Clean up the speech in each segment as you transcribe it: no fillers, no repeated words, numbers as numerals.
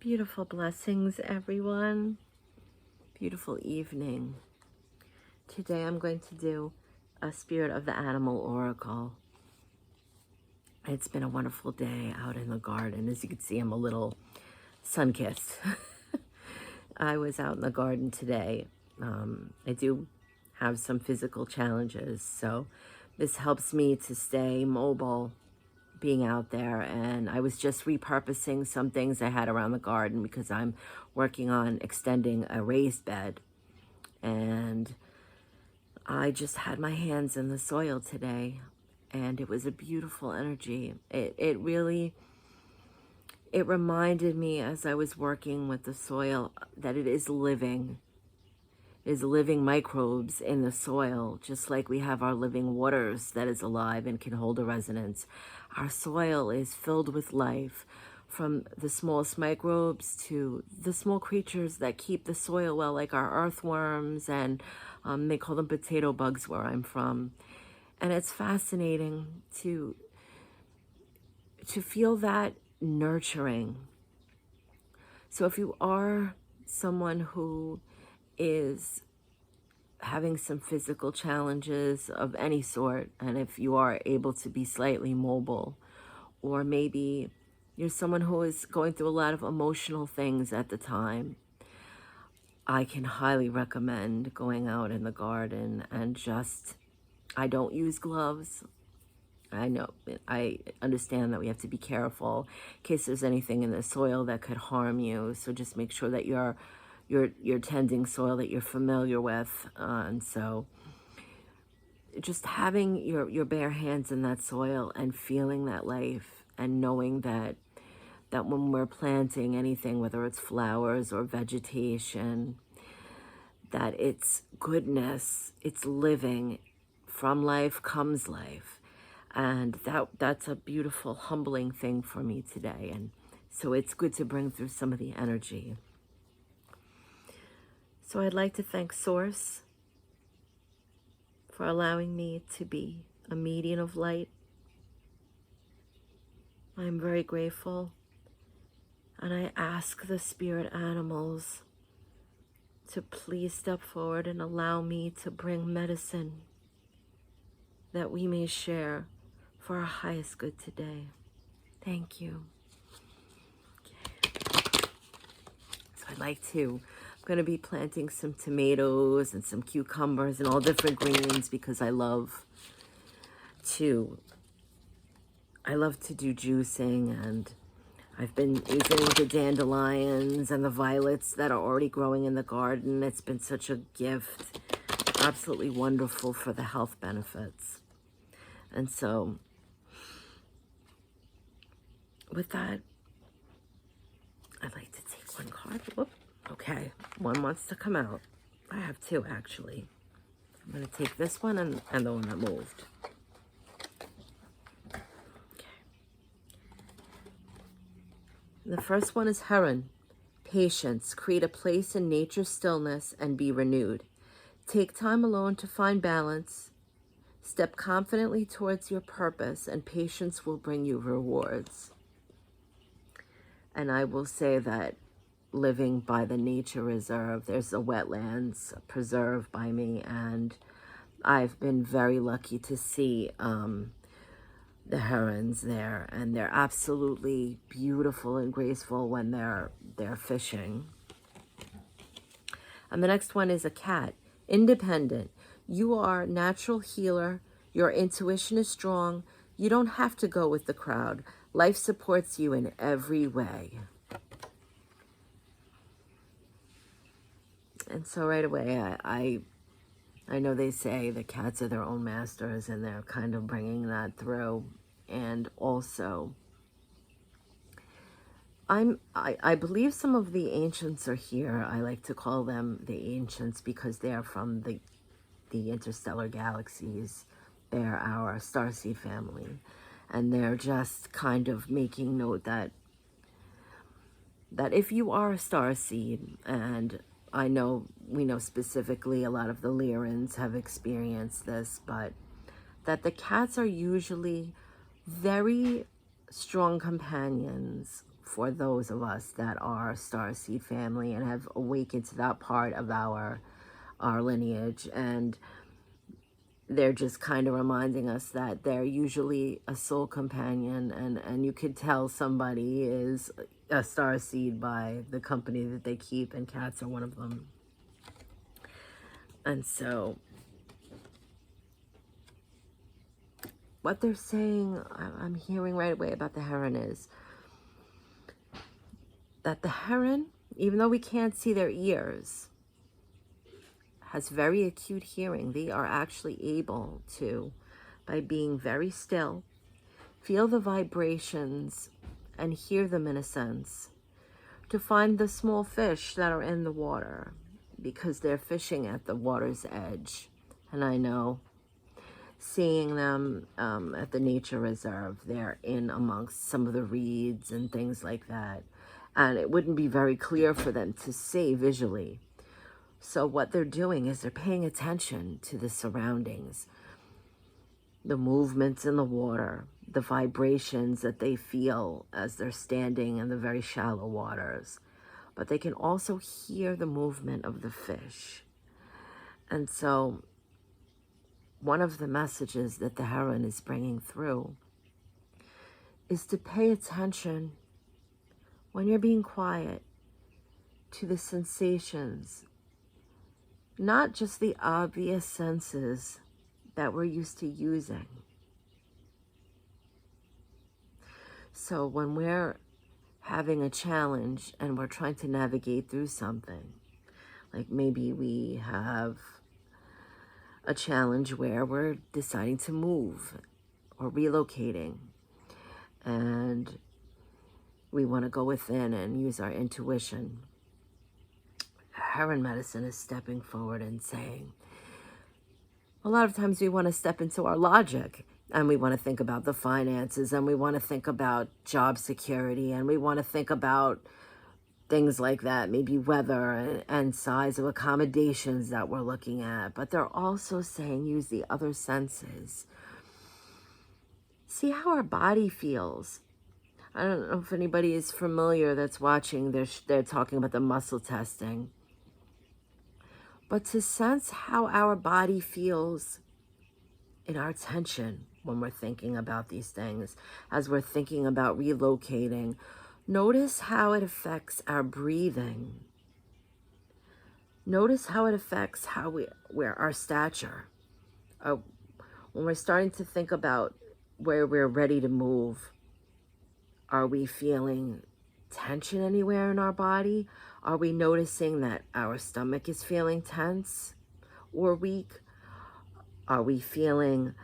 Beautiful blessings, everyone. Beautiful evening. Today I'm going to do a Spirit of the Animal Oracle. It's been a wonderful day out in the garden. As you can see, I'm a little sun-kissed. I was out in the garden today. I do have some physical challenges, so this helps me to stay mobile being out there. And I was just repurposing some things I had around the garden because I'm working on extending a raised bed, and I just had my hands in the soil today, and it was a beautiful energy. It really reminded me as I was working with the soil that it is living. Is living microbes in the soil, just like we have our living waters that is alive and can hold a resonance. Our soil is filled with life, from the smallest microbes to the small creatures that keep the soil well, like our earthworms, and they call them potato bugs where I'm from. And it's fascinating to feel that nurturing. So if you are someone who is having some physical challenges of any sort, and if you are able to be slightly mobile, or maybe you're someone who is going through a lot of emotional things at the time, I can highly recommend going out in the garden and just, I don't use gloves. I know, I understand that we have to be careful in case there's anything in the soil that could harm you. So just make sure that you're tending soil that you're familiar with. And so just having your bare hands in that soil and feeling that life, and knowing that when we're planting anything, whether it's flowers or vegetation, that it's goodness, it's living. From life comes life. And that's a beautiful, humbling thing for me today. And so it's good to bring through some of the energy. So I'd like to thank Source for allowing me to be a medium of light. I'm very grateful. And I ask the spirit animals to please step forward and allow me to bring medicine that we may share for our highest good today. Thank you. Okay. So I'd like to, I'm going to be planting some tomatoes and some cucumbers and all different greens because I love to do juicing, and I've been using the dandelions and the violets that are already growing in the garden. It's been such a gift, absolutely wonderful for the health benefits. And so with that, I'd like to take one card. Whoop. Okay, one wants to come out. I have two, actually. I'm going to take this one and the one that moved. The first one is Heron. Patience. Create a place in nature's stillness and be renewed. Take time alone to find balance. Step confidently towards your purpose, and patience will bring you rewards. And I will say that living by the nature reserve, there's a wetlands preserve by me, and I've been very lucky to see the herons there, and they're absolutely beautiful and graceful when they're fishing. And the next one is a cat. Independent. You are a natural healer. Your intuition is strong. You don't have to go with the crowd. Life supports you in every way. And so right away, I know they say the cats are their own masters, and they're kind of bringing that through. And also, I believe some of the ancients are here. I like to call them the ancients because they are from the interstellar galaxies. They're our starseed family. And they're just kind of making note that if you are a starseed, and we know specifically a lot of the Lyrans have experienced this, but that the cats are usually very strong companions for those of us that are starseed family and have awakened to that part of our lineage. And they're just kind of reminding us that they're usually a soul companion, and you could tell somebody is a starseed by the company that they keep, and cats are one of them. And so what they're saying, I'm hearing right away about the heron, is that the heron, even though we can't see their ears, has very acute hearing. They are actually able to, by being very still, feel the vibrations and hear them in a sense, to find the small fish that are in the water, because they're fishing at the water's edge. And I know, seeing them at the nature reserve, they're in amongst some of the reeds and things like that. And it wouldn't be very clear for them to see visually. So what they're doing is they're paying attention to the surroundings, the movements in the water, the vibrations that they feel as they're standing in the very shallow waters. But they can also hear the movement of the fish. And so one of the messages that the heron is bringing through is to pay attention, when you're being quiet, to the sensations, not just the obvious senses that we're used to using. So when we're having a challenge and we're trying to navigate through something, like maybe we have a challenge where we're deciding to move or relocating, and we want to go within and use our intuition, heron medicine is stepping forward and saying, a lot of times we want to step into our logic, and we want to think about the finances, and we want to think about job security, and we want to think about things like that, maybe weather and size of accommodations that we're looking at. But they're also saying use the other senses. See how our body feels. I don't know if anybody is familiar that's watching. They're talking about the muscle testing. But to sense how our body feels in our tension when we're thinking about these things, as we're thinking about relocating, notice how it affects our breathing. Notice how it affects how we're our stature. When we're starting to think about where we're ready to move, are we feeling tension anywhere in our body? Are we noticing that our stomach is feeling tense or weak? Are we feeling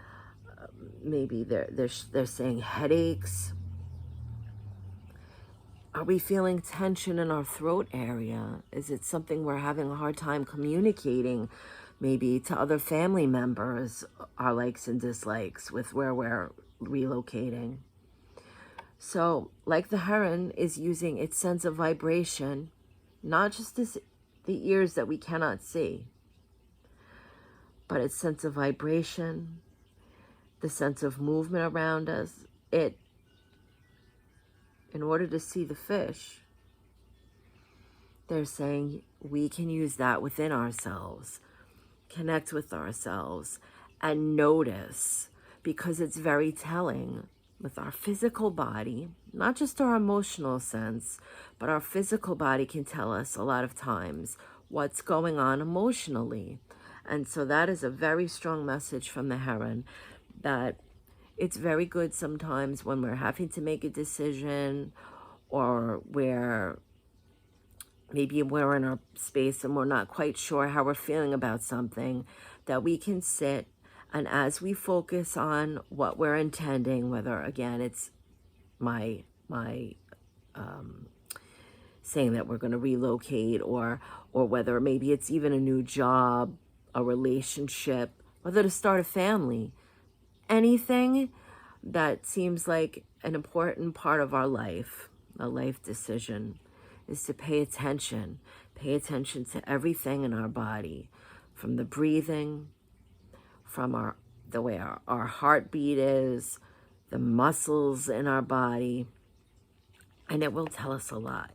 maybe they're saying headaches? Are we feeling tension in our throat area? Is it something we're having a hard time communicating, maybe to other family members, our likes and dislikes with where we're relocating? So, like the heron is using its sense of vibration, not just the ears that we cannot see, but its sense of vibration, the sense of movement around us. In order to see the fish, they're saying we can use that within ourselves, connect with ourselves, and notice, because it's very telling with our physical body, not just our emotional sense, but our physical body can tell us a lot of times what's going on emotionally. And so that is a very strong message from the heron, that it's very good sometimes when we're having to make a decision, or where maybe we're in our space and we're not quite sure how we're feeling about something, that we can sit, and as we focus on what we're intending, whether again it's my saying that we're going to relocate, or whether maybe it's even a new job, a relationship, whether to start a family, anything that seems like an important part of our life, a life decision, is to pay attention to everything in our body, from the breathing, from the way our heartbeat is, the muscles in our body, And it will tell us a lot.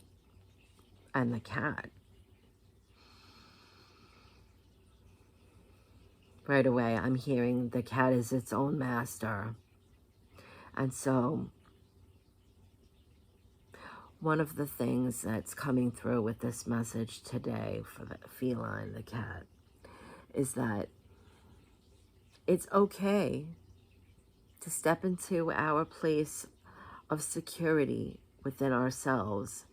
And the cat, right away, I'm hearing the cat is its own master. And so one of the things that's coming through with this message today for the feline, the cat, is that it's okay to step into our place of security within ourselves.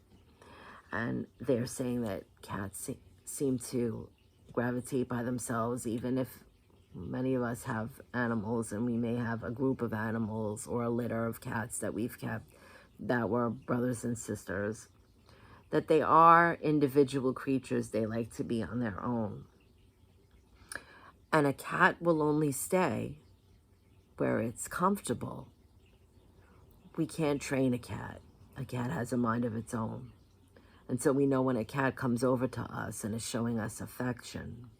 And they're saying that cats seem to gravitate by themselves, even if many of us have animals and we may have a group of animals or a litter of cats that we've kept that were brothers and sisters, that they are individual creatures. They like to be on their own. And a cat will only stay where it's comfortable. We can't train a cat. A cat has a mind of its own. And so we know when a cat comes over to us and is showing us affection,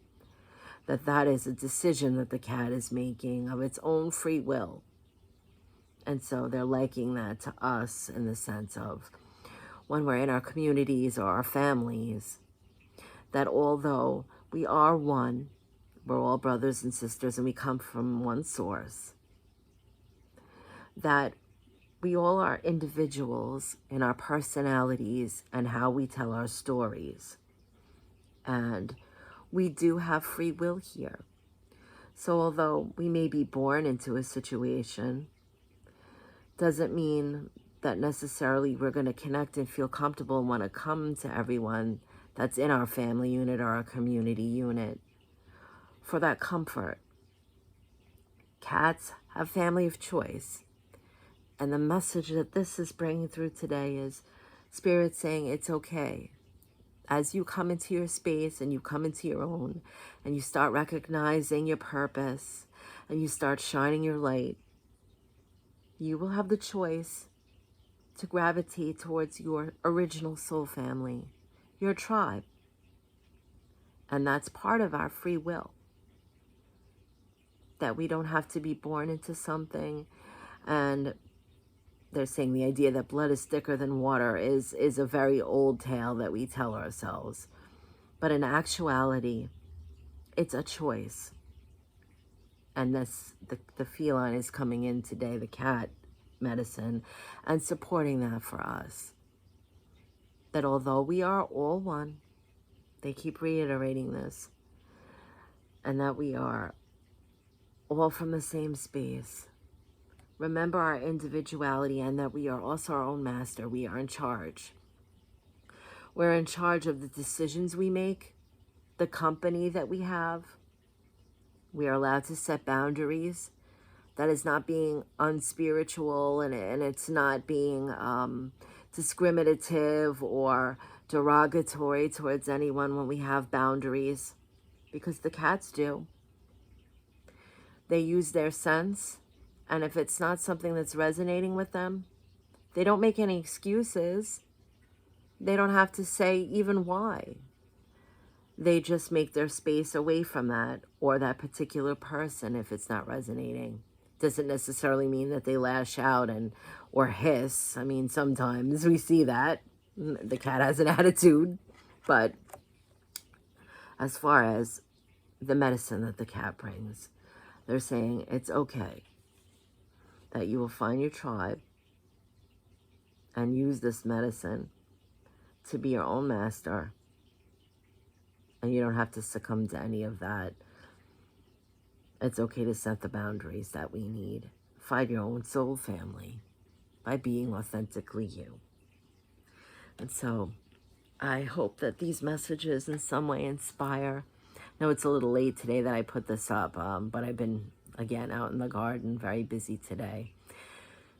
that that is a decision that the cat is making of its own free will. And so they're liking that to us in the sense of when we're in our communities or our families, that although we are one, we're all brothers and sisters and we come from one source, that we all are individuals in our personalities and how we tell our stories. And we do have free will here. So although we may be born into a situation, doesn't mean that necessarily we're going to connect and feel comfortable and want to come to everyone that's in our family unit or our community unit for that comfort. Cats have family of choice. And the message that this is bringing through today is Spirit saying it's okay. As you come into your space and you come into your own and you start recognizing your purpose and you start shining your light, you will have the choice to gravitate towards your original soul family, your tribe. And that's part of our free will. That we don't have to be born into something. And they're saying the idea that blood is thicker than water is a very old tale that we tell ourselves. But in actuality, it's a choice. And the feline is coming in today, the cat medicine, and supporting that for us. That although we are all one, they keep reiterating this, and that we are all from the same space. Remember our individuality and that we are also our own master. We are in charge. We're in charge of the decisions we make, the company that we have. We are allowed to set boundaries. That is not being unspiritual and it's not being discriminative or derogatory towards anyone when we have boundaries, because the cats do. They use their sense, and if it's not something that's resonating with them, they don't make any excuses. They don't have to say even why. They just make their space away from that or that particular person if it's not resonating. Doesn't necessarily mean that they lash out or hiss. I mean, sometimes we see that. The cat has an attitude. But as far as the medicine that the cat brings, they're saying it's okay that you will find your tribe and use this medicine to be your own master. And you don't have to succumb to any of that. It's okay to set the boundaries that we need. Find your own soul family by being authentically you. And so I hope that these messages in some way inspire. Now it's a little late today that I put this up, but I've been, again, out in the garden, very busy today.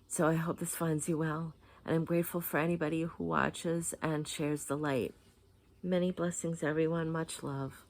So I hope this finds you well. And I'm grateful for anybody who watches and shares the light. Many blessings, everyone. Much love.